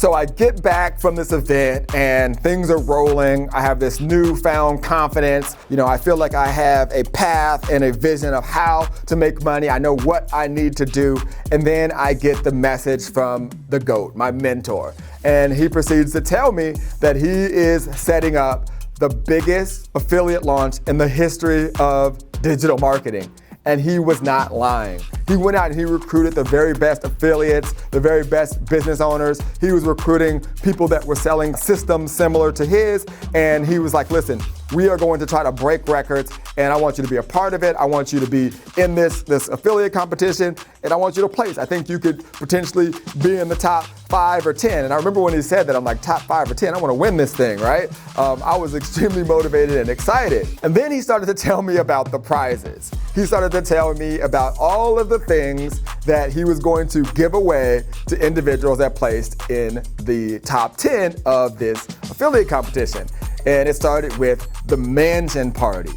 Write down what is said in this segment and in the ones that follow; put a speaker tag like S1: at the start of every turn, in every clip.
S1: So I get back from this event and things are rolling. I have this newfound confidence. I feel like I have a path and a vision of how to make money. I know what I need to do. And then I get the message from the GOAT, my mentor. And he proceeds to tell me that he is setting up the biggest affiliate launch in the history of digital marketing. And he was not lying. He went out and he recruited the very best affiliates, the very best business owners. He was recruiting people that were selling systems similar to his. And he was like, listen, we are going to try to break records and I want you to be a part of it. I want you to be in this affiliate competition and I want you to place. I think you could potentially be in the top 5 or 10. And I remember when he said that, I'm like, top 5 or 10, I want to win this thing, right? I was extremely motivated and excited. And then he started to tell me about the prizes. He started to tell me about all of the things that he was going to give away to individuals that placed in the top 10 of this affiliate competition. And it started with the mansion party.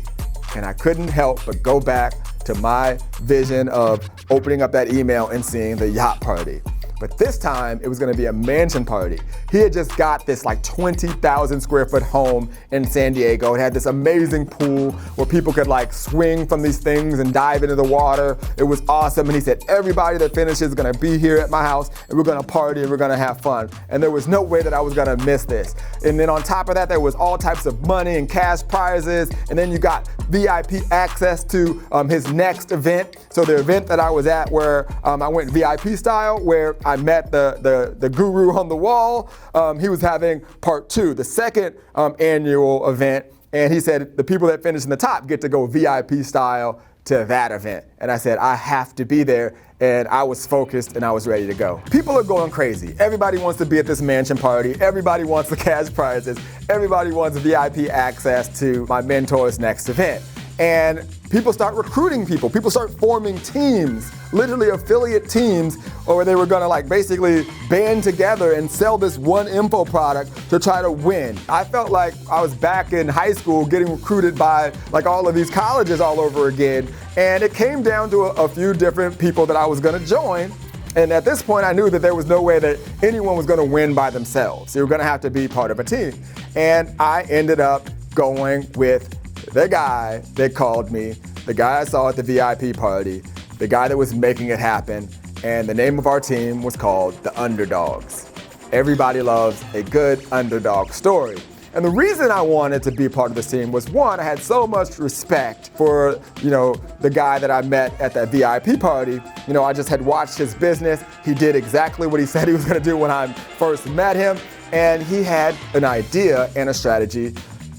S1: And I couldn't help but go back to my vision of opening up that email and seeing the yacht party. But this time, it was gonna be a mansion party. He had just got this like 20,000 square foot home in San Diego. It had this amazing pool where people could like swing from these things and dive into the water. It was awesome. And he said, everybody that finishes is gonna be here at my house and we're gonna party and we're gonna have fun. And there was no way that I was gonna miss this. And then on top of that, there was all types of money and cash prizes. And then you got VIP access to his next event. So the event that I was at where I went VIP style, where I met the guru on the wall. He was having part 2, the second annual event. And he said the people that finish in the top get to go VIP style to that event. And I said, I have to be there. And I was focused and I was ready to go. People are going crazy. Everybody wants to be at this mansion party. Everybody wants the cash prizes. Everybody wants VIP access to my mentor's next event. And people start recruiting people. People start forming teams, literally affiliate teams, or they were gonna like basically band together and sell this one info product to try to win. I felt like I was back in high school getting recruited by like all of these colleges all over again. And it came down to a few different people that I was gonna join. And at this point, I knew that there was no way that anyone was gonna win by themselves. They were gonna have to be part of a team. And I ended up going with the guy that called me, the guy I saw at the VIP party, the guy that was making it happen, and the name of our team was called the Underdogs. Everybody loves a good underdog story. And the reason I wanted to be a part of this team was, one, I had so much respect for, the guy that I met at that VIP party. I just had watched his business. He did exactly what he said he was gonna do when I first met him. And he had an idea and a strategy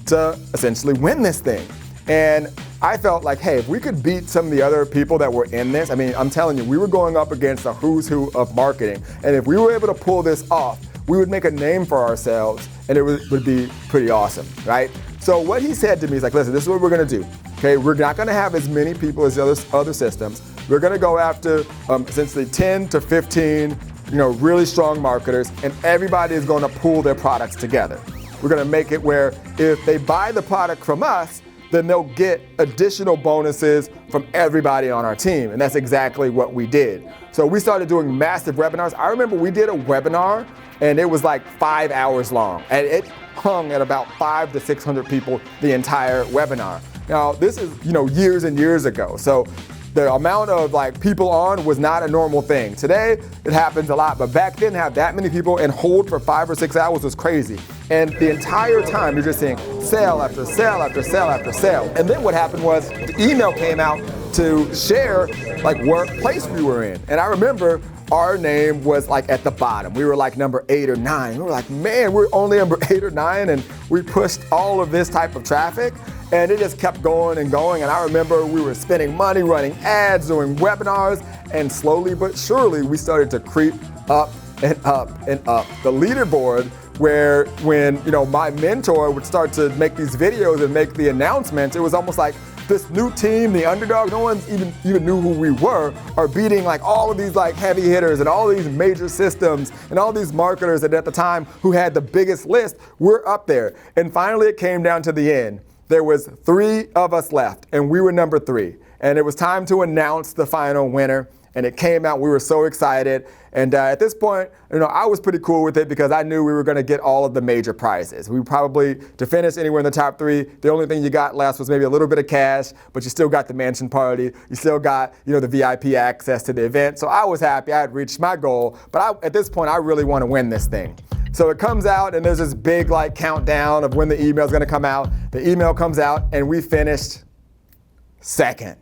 S1: to essentially win this thing. And I felt like, hey, if we could beat some of the other people that were in this, I'm telling you, we were going up against a who's who of marketing. And if we were able to pull this off, we would make a name for ourselves and it would be pretty awesome, right? So what he said to me is like, listen, this is what we're gonna do. Okay, we're not gonna have as many people as the other systems. We're gonna go after essentially 10 to 15, really strong marketers, and everybody is gonna pool their products together. We're gonna make it where if they buy the product from us, then they'll get additional bonuses from everybody on our team. And that's exactly what we did. So we started doing massive webinars. I remember we did a webinar and it was like 5 hours long. And it hung at about 500 to 600 people the entire webinar. Now, this is, years and years ago. So the amount of people on was not a normal thing. Today, it happens a lot, but back then have that many people and hold for 5 or 6 hours was crazy. And the entire time you're just seeing sale after sale after sale after sale. And then what happened was the email came out to share what place we were in. And I remember our name was at the bottom. We were number 8 or 9. We were like, man, we're only number 8 or 9 and we pushed all of this type of traffic. And it just kept going and going. And I remember we were spending money running ads, doing webinars, and slowly but surely we started to creep up and up and up the leaderboard, where when my mentor would start to make these videos and make the announcements, it was almost like this new team, the Underdog, no one even knew who we were, are beating all of these heavy hitters and all these major systems and all these marketers that at the time who had the biggest list. We're up there. And finally it came down to the end. There was 3 of us left and we were number 3. And it was time to announce the final winner. and it came out. We were so excited. And at this point, I was pretty cool with it because I knew we were going to get all of the major prizes. We probably, to finish anywhere in the top 3, the only thing you got less was maybe a little bit of cash, but you still got the mansion party. You still got, the VIP access to the event. So I was happy. I had reached my goal. But at this point, I really want to win this thing. So it comes out, and there's this big countdown of when the email is going to come out. The email comes out, and we finished second.